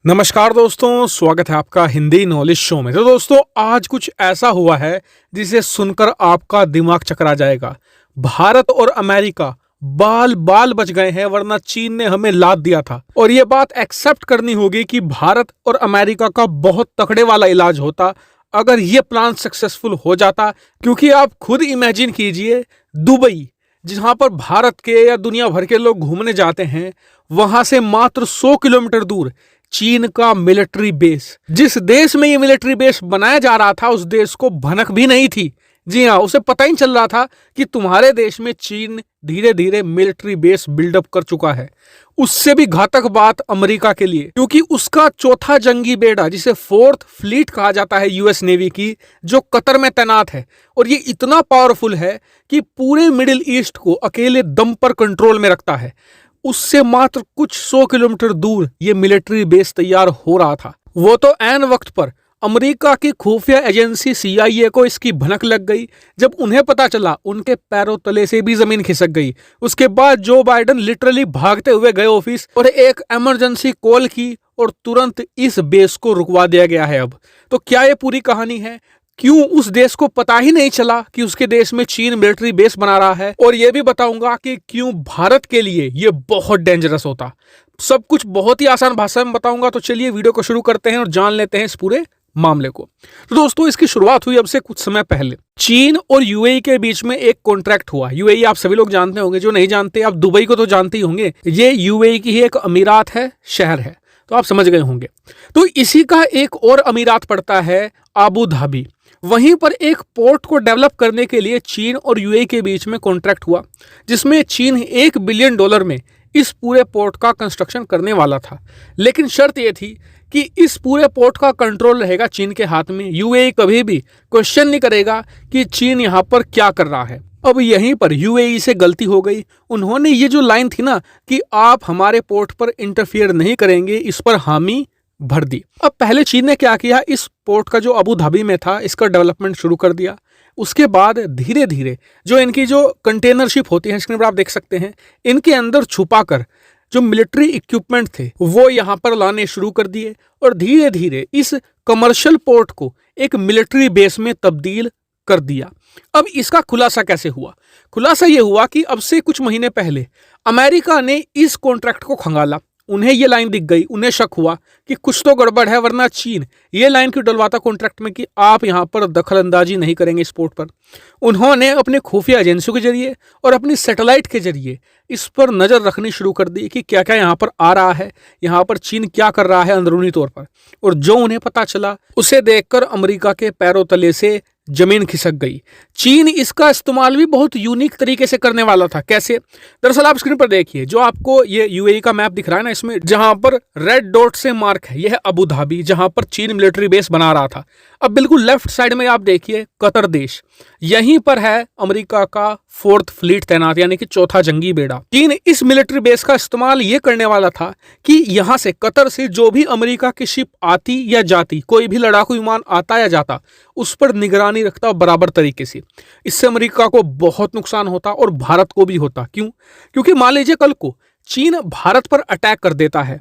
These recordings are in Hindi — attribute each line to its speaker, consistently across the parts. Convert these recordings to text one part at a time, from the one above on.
Speaker 1: नमस्कार दोस्तों, स्वागत है आपका हिंदी नॉलेज शो में। तो दोस्तों, आज कुछ ऐसा हुआ है जिसे सुनकर आपका दिमाग चकरा जाएगा। भारत और अमेरिका बाल बाल बच गए हैं, वरना चीन ने हमें लाद दिया था। और ये बात एक्सेप्ट करनी होगी कि भारत और अमेरिका का बहुत तकड़े वाला इलाज होता अगर ये प्लान सक्सेसफुल हो जाता। क्योंकि आप खुद इमेजिन कीजिए, दुबई जहां पर भारत के या दुनिया भर के लोग घूमने जाते हैं, वहां से मात्र 100 किलोमीटर दूर चीन का मिलिट्री बेस। जिस देश में ये मिलिट्री बेस बनाया जा रहा था, उस देश को भनक भी नहीं थी। जी हाँ, उसे पता ही चल रहा था कि तुम्हारे देश में चीन धीरे धीरे मिलिट्री बेस बिल्डअप कर चुका है। उससे भी घातक बात अमेरिका के लिए, क्योंकि उसका चौथा जंगी बेड़ा, जिसे फोर्थ फ्लीट कहा जाता है यूएस नेवी की, जो कतर में तैनात है, और ये इतना पावरफुल है कि पूरे मिडिल ईस्ट को अकेले दम पर कंट्रोल में रखता है। उससे मात्र कुछ 100 किलोमीटर दूर ये मिलिट्री बेस तैयार हो रहा था। वो तो ऐन वक्त पर अमेरिका की खुफिया एजेंसी CIA को इसकी भनक लग गई। जब उन्हें पता चला, उनके पैरों तले से भी जमीन खिसक गई। उसके बाद जो बाइडन लिटरली भागते हुए गए ऑफिस और एक इमरजेंसी कॉल की, और तुरंत इस बेस को रुकवा दिया गया है। अब तो क्या ये पूरी कहानी है? क्यों उस देश को पता ही नहीं चला कि उसके देश में चीन मिलिट्री बेस बना रहा है? और यह भी बताऊंगा कि क्यों भारत के लिए यह बहुत डेंजरस होता। सब कुछ बहुत ही आसान भाषा में बताऊंगा। तो चलिए वीडियो को शुरू करते हैं और जान लेते हैं इस पूरे मामले को। तो दोस्तों, इसकी शुरुआत हुई अब से कुछ समय पहले। चीन और UAE के बीच में एक कॉन्ट्रैक्ट हुआ। UAE आप सभी लोग जानते होंगे, जो नहीं जानते आप दुबई को तो जानते ही होंगे। ये UAE की ही एक अमीरात है, शहर है, तो आप समझ गए होंगे। तो इसी का एक और अमीरात पड़ता है अबू धाबी। वहीं पर एक पोर्ट को डेवलप करने के लिए चीन और UAE के बीच में कॉन्ट्रैक्ट हुआ, जिसमें चीन $1 बिलियन में इस पूरे पोर्ट का कंस्ट्रक्शन करने वाला था। लेकिन शर्त यह थी कि इस पूरे पोर्ट का कंट्रोल रहेगा चीन के हाथ में। UAE कभी भी क्वेश्चन नहीं करेगा कि चीन यहाँ पर क्या कर रहा है। अब यहीं पर UAE से गलती हो गई। उन्होंने ये जो लाइन थी ना कि आप हमारे पोर्ट पर इंटरफियर नहीं करेंगे, इस पर हामी भर दी। अब पहले चीन ने क्या किया, इस पोर्ट का जो अबू धाबी में था, इसका डेवलपमेंट शुरू कर दिया। उसके बाद धीरे धीरे जो इनकी जो कंटेनर शिप होती है, स्क्रीन पर आप देख सकते हैं, इनके अंदर छुपाकर जो मिलिट्री इक्विपमेंट थे वो यहाँ पर लाने शुरू कर दिए। और धीरे धीरे इस कमर्शियल पोर्ट को एक मिलिट्री बेस में तब्दील कर दिया। अब इसका खुलासा कैसे हुआ? खुलासा यह हुआ कि अब से कुछ महीने पहले अमेरिका ने इस कॉन्ट्रैक्ट को खंगाला। उन्हें ये लाइन दिख गई, उन्हें शक हुआ कि कुछ तो गड़बड़ है, वरना चीन ये लाइन क्यों डलवाता कॉन्ट्रैक्ट में कि आप यहाँ पर दखलंदाजी नहीं करेंगे इस पोर्ट पर। उन्होंने अपने खुफिया एजेंसियों के जरिए और अपनी सैटेलाइट के जरिए इस पर नज़र रखनी शुरू कर दी कि क्या क्या यहाँ पर आ रहा है, यहाँ पर चीन क्या कर रहा है अंदरूनी तौर पर। और जो उन्हें पता चला, उसे देखकर अमेरिका के पैरों तले से जमीन खिसक गई। चीन इसका इस्तेमाल भी बहुत यूनिक तरीके से करने वाला था। कैसे? दरअसल आप स्क्रीन पर देखिए, जो आपको ये UAE का मैप दिख रहा है ना, इसमें जहां पर रेड डॉट से मार्क है, यह है अबू धाबी, जहां पर चीन मिलिट्री बेस बना रहा था। अब बिल्कुल लेफ्ट साइड में आप देखिए कतर देश, यहीं पर है अमेरिका का फोर्थ फ्लीट तैनात, यानी कि चौथा जंगी बेड़ा। चीन इस मिलिट्री बेस का इस्तेमाल ये करने वाला था कि यहां से, कतर से जो भी अमेरिका की शिप आती या जाती, कोई भी लड़ाकू विमान आता या जाता, उस पर निगरानी रखता बराबर तरीके से। इससे अमेरिका को बहुत नुकसान होता और भारत को भी होता। क्यों? क्योंकि मान लीजिए कल को चीन भारत पर अटैक कर देता है,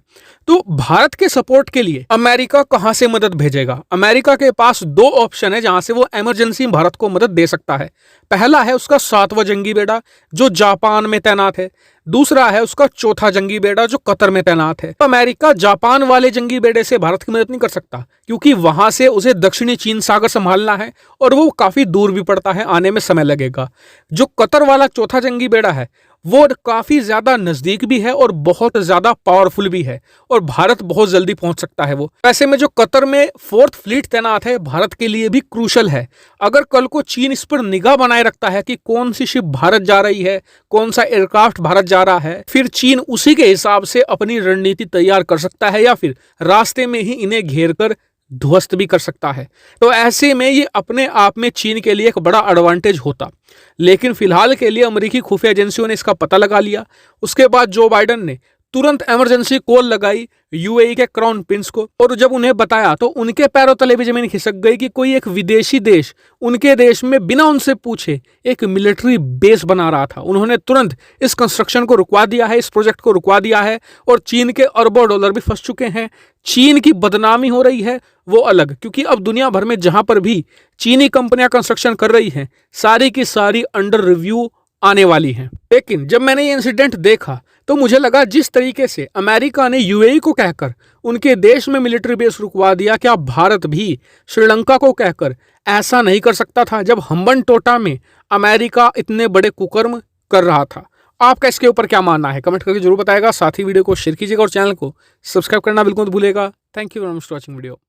Speaker 1: तो भारत के सपोर्ट के लिए अमेरिका कहां से मदद भेजेगा? अमेरिका के पास 2 ऑप्शन है जहां से वो इमरजेंसी में भारत को मदद दे सकता है। पहला है उसका 7वां जंगी बेड़ा, जो जापान में तैनात है। दूसरा है उसका चौथा जंगी बेड़ा, जो कतर में तैनात है। तो अमेरिका जापान वाले जंगी बेड़े से भारत की मदद नहीं कर सकता, क्योंकि वहां से उसे दक्षिणी चीन सागर संभालना है और वो काफी दूर भी पड़ता है, आने में समय लगेगा। जो कतर वाला चौथा जंगी बेड़ा है, वो काफी ज्यादा नजदीक भी है और बहुत ज्यादा पावरफुल भी है, और भारत बहुत जल्दी पहुंच सकता है वो। ऐसे में जो कतर में फोर्थ फ्लीट तैनात है, भारत के लिए भी क्रूशल है। अगर कल को चीन इस पर निगाह बनाए रखता है कि कौन सी शिप भारत जा रही है, कौन सा एयरक्राफ्ट भारत जा रहा है, फिर चीन उसी के हिसाब से अपनी रणनीति तैयार कर सकता है, या फिर रास्ते में ही इन्हें घेर कर ध्वस्त भी कर सकता है। तो ऐसे में ये अपने आप में चीन के लिए एक बड़ा एडवांटेज होता। लेकिन फिलहाल के लिए अमेरिकी खुफिया एजेंसियों ने इसका पता लगा लिया। उसके बाद जो बाइडन ने तुरंत इमरजेंसी कॉल लगाई यूएई के क्राउन प्रिंस को, और जब उन्हें बताया तो उनके पैरों तले भी जमीन खिसक गई कि कोई एक विदेशी देश उनके देश में बिना उनसे पूछे एक मिलिट्री बेस बना रहा था। उन्होंने तुरंत इस कंस्ट्रक्शन को रुकवा दिया है, इस प्रोजेक्ट को रुकवा दिया है, और चीन के अरबों डॉलर भी फंस चुके हैं। चीन की बदनामी हो रही है वो अलग, क्योंकि अब दुनिया भर में जहां पर भी चीनी कंपनियां कंस्ट्रक्शन कर रही हैं सारी की सारी अंडर रिव्यू आने वाली हैं। लेकिन जब मैंने ये इंसिडेंट देखा तो मुझे लगा जिस तरीके से अमेरिका ने यूएई को कहकर उनके देश में मिलिट्री बेस रुकवा दिया, क्या भारत भी श्रीलंका को कहकर ऐसा नहीं कर सकता था जब हम्बनटोटा में अमेरिका इतने बड़े कुकर्म कर रहा था? आपका इसके ऊपर क्या मानना है कमेंट करके जरूर बताएगा। साथ ही वीडियो को शेयर कीजिएगा और चैनल को सब्सक्राइब करना बिल्कुल मत भूलिएगा। Thank you very much for watching video.